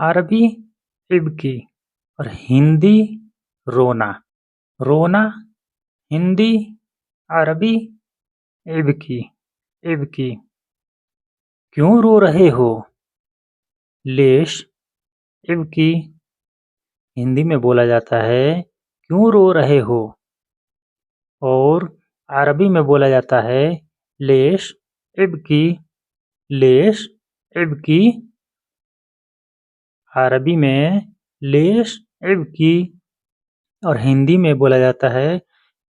अरबी इब्की और हिंदी रोना। रोना हिंदी अरबी इब्की इब्की। क्यों रो रहे हो? लेश इब्की। हिंदी में बोला जाता है क्यों रो रहे हो? और अरबी में बोला जाता है लेश इब्की लेश इब्की। अरबी में लेश इब्की और हिंदी में बोला जाता है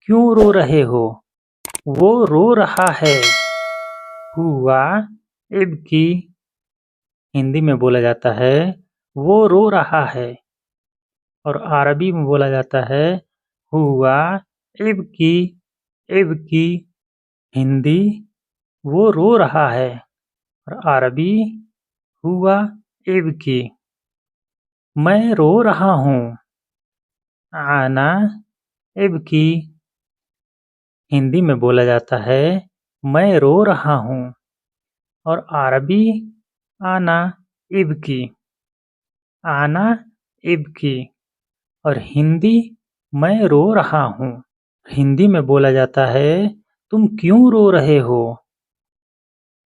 क्यों रो रहे हो? वो रो रहा है। हुआ इब्की। हिंदी में बोला जाता है वो रो रहा है। और अरबी में बोला जाता है हुआ इब्की इब्की। हिंदी वो रो रहा है और अरबी हुआ इब्की। मैं रो रहा हूँ। आना इब्की। हिंदी में बोला जाता है मैं रो रहा हूँ और अरबी आना इब्की आना इब्की। और हिंदी मैं रो रहा हूँ। हिंदी में बोला जाता है तुम क्यों रो रहे हो?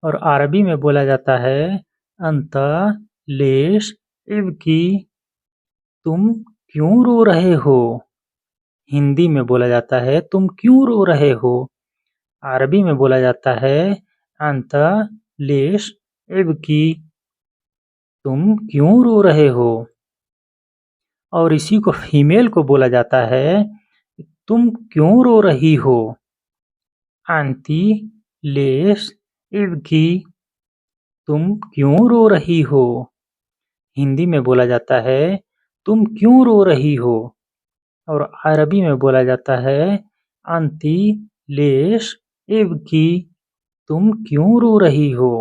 और अरबी में बोला जाता है अंत लेश इब्की। तुम क्यों रो रहे हो? हिंदी में बोला जाता है तुम क्यों रो रहे हो? अरबी में बोला जाता है अंत लेश इब्की। तुम क्यों रो रहे हो? और इसी को फीमेल को बोला जाता है तुम क्यों रो रही हो? आंटी लेश इब्की। तुम क्यों रो रही हो? हिंदी में बोला जाता है तुम क्यों रो रही हो? और अरबी में बोला जाता है आंटी लेश इब्की। तुम क्यों रो रही हो?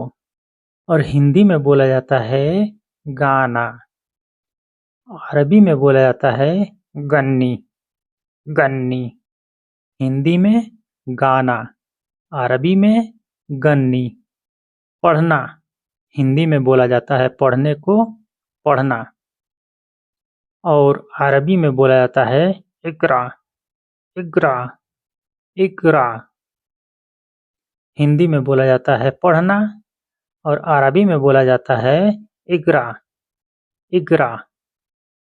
और हिंदी में बोला जाता है गाना। अरबी में बोला जाता है गन्नी गन्नी। हिंदी में गाना अरबी में गन्नी। पढ़ना हिंदी में बोला जाता है पढ़ने को पढ़ना। और अरबी में बोला जाता है इकरा इकरा इकरा। हिंदी में बोला जाता है पढ़ना और अरबी में बोला जाता है इकरा इकरा।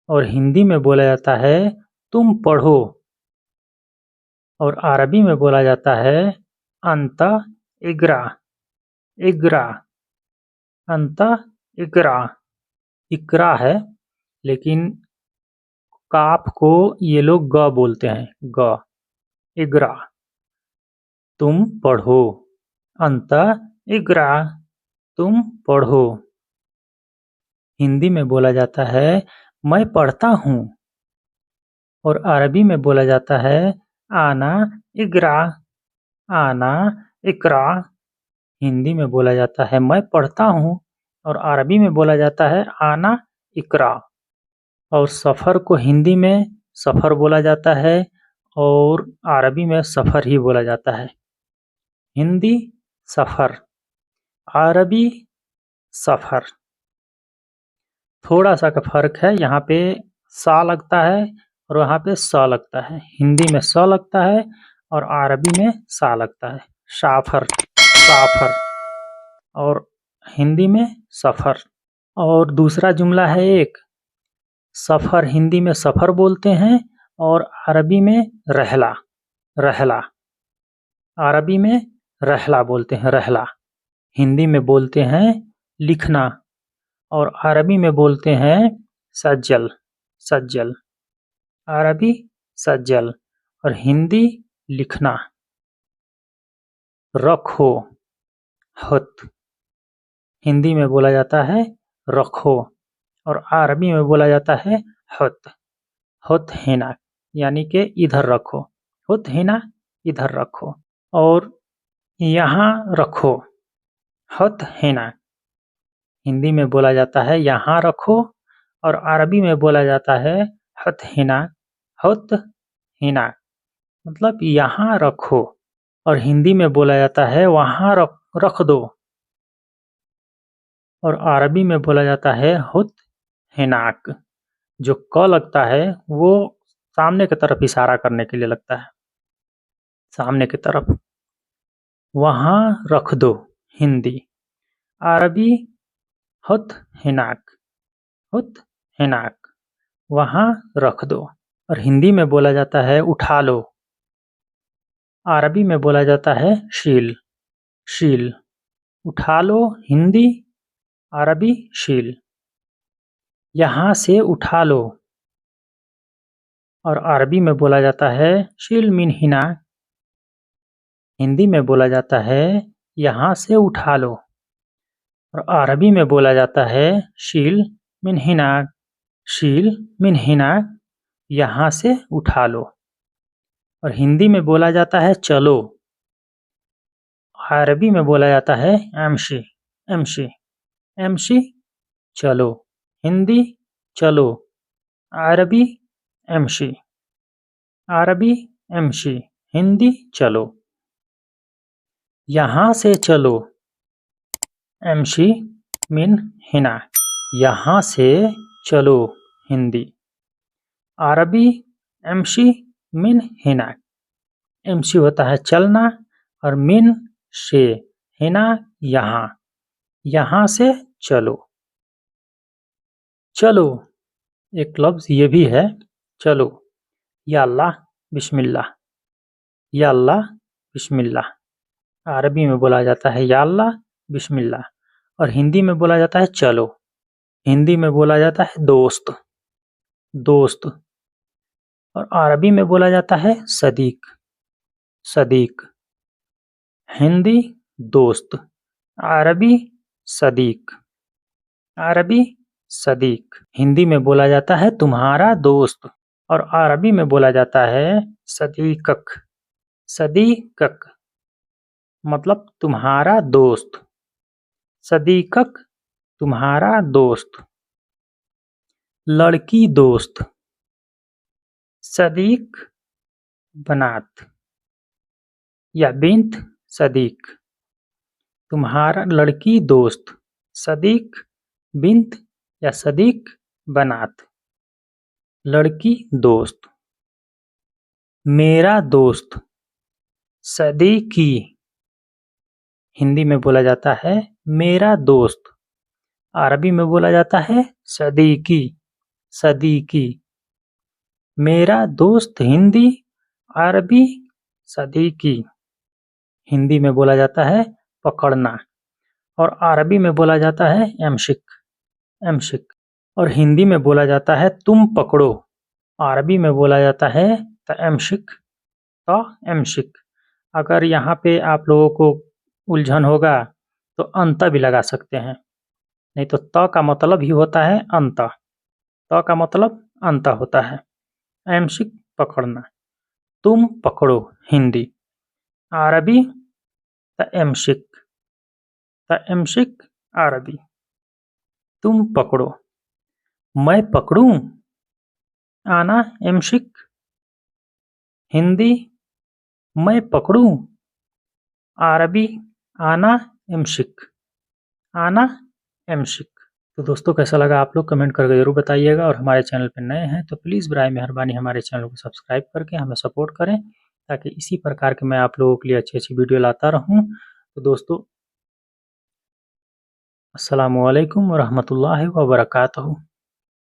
और हिंदी में बोला जाता है तुम पढ़ो। और अरबी में बोला जाता है अंत इकरा इकरा अंत इकरा। इकरा है लेकिन काफ को ये लोग ग बोलते हैं ग इकरा। तुम पढ़ो अंत इकरा। तुम पढ़ो। हिंदी में बोला जाता है मैं पढ़ता हूँ। और अरबी में बोला जाता है आना इकरा आना इकरा। हिंदी में बोला जाता है मैं पढ़ता हूँ और अरबी में बोला जाता है आना इकरा। और सफ़र को हिंदी में सफ़र बोला जाता है और अरबी में सफ़र ही बोला जाता है। हिंदी सफ़र अरबी सफ़र। थोड़ा सा का फ़र्क है। यहाँ पे सा लगता है और वहाँ पे स लगता है। हिंदी में स लगता है और अरबी में सा लगता है। साफर साफर और हिंदी में सफ़र। और दूसरा जुमला है एक सफ़र हिंदी में सफ़र बोलते हैं और अरबी में रहला रहला। अरबी में रहला बोलते हैं रहला। हिंदी में बोलते हैं लिखना और अरबी में बोलते हैं सज्जल सज्जल। अरबी सज्जल और हिंदी लिखना। रखो हत। हिंदी में बोला जाता है रखो और अरबी में बोला जाता है हत हत हेना यानी कि इधर रखो हत हेना इधर रखो। और यहाँ रखो हत हेना। हिंदी में बोला जाता है यहाँ रखो और अरबी में बोला जाता है हत हेना मतलब यहाँ रखो। और हिंदी में बोला जाता है वहाँ रख दो और अरबी में बोला जाता है हुत हिनाक। जो क लगता है वो सामने की तरफ इशारा करने के लिए लगता है, सामने की तरफ। वहाँ रख दो हिंदी। अरबी हुत हिनाक, हुत हिनाक। वहाँ रख दो। और हिंदी में बोला जाता है उठा लो। अरबी में बोला जाता है शील, शील। उठा लो हिंदी, अरबी शील। यहाँ से उठा लो। और अरबी में बोला जाता है शील मिन हिना। हिंदी में बोला जाता है यहाँ से उठा लो। और अरबी में बोला जाता है शील मिन हिना, शील मिन हिना। यहाँ से उठा लो। और हिंदी में बोला जाता है चलो। अरबी में बोला जाता है एमशी, एमशी, एमशी। चलो। हिंदी चलो, अरबी एमशी, अरबी एमशी। हिंदी चलो। यहाँ से चलो, एमशी मिन हिना। यहाँ से चलो हिंदी। अरबी एमशी मिन हिना। एमशी होता है चलना और मिन से, हिना यहाँ। यहाँ से चलो। चलो एक लफ्ज ये भी है चलो। या अल्लाह बिस्मिल्लाह, या अल्लाह बिस्मिल्लाह। अरबी में बोला जाता है या अल्लाह बिस्मिल्लाह। और हिंदी में बोला जाता है चलो। हिंदी में बोला जाता है दोस्त, दोस्त। और अरबी में बोला जाता है सदीक, सदीक। हिंदी दोस्त, अरबी सदीक, अरबी सदीक। हिंदी में बोला जाता है तुम्हारा दोस्त। और अरबी में बोला जाता है सदीकक, सदीकक। मतलब तुम्हारा दोस्त। सदीकक तुम्हारा दोस्त। लड़की दोस्त, सदीक बनात या बिन्त सदीक। तुम्हारा लड़की दोस्त, सदीक बिन्त या सदीक बनात। लड़की दोस्त। मेरा दोस्त, सदीकी। हिंदी में बोला जाता है मेरा दोस्त। अरबी में बोला जाता है सदीकी, सदीकी। मेरा दोस्त हिंदी, अरबी सदीकी। हिंदी में बोला जाता है पकड़ना। और अरबी में बोला जाता है एमशिक, एमशिक। और हिंदी में बोला जाता है तुम पकड़ो। अरबी में बोला जाता है त एमशिक, त एमशिक। अगर यहाँ पे आप लोगों को उलझन होगा तो अंत भी लगा सकते हैं। नहीं तो त का मतलब ही होता है अंत, त का मतलब अंत होता है। एमशिक पकड़ना। तुम पकड़ो हिंदी। अरबी त एमशिक, त एमशिक अरबी। तुम पकड़ो। मैं पकड़ूं, आना एमशिक। हिंदी मैं पकड़ूं, अरबी आना एमशिक, आना एमशिक। तो दोस्तों कैसा लगा आप लोग कमेंट करके ज़रूर बताइएगा। और हमारे चैनल पर नए हैं तो प्लीज़ बराए मेहरबानी हमारे चैनल को सब्सक्राइब करके हमें सपोर्ट करें, ताकि इसी प्रकार के मैं आप लोगों के लिए अच्छी-अच्छी वीडियो लाता रहूं। तो दोस्तों अस्सलामु अलैकुम व रहमतुल्लाहि व बरकातहू।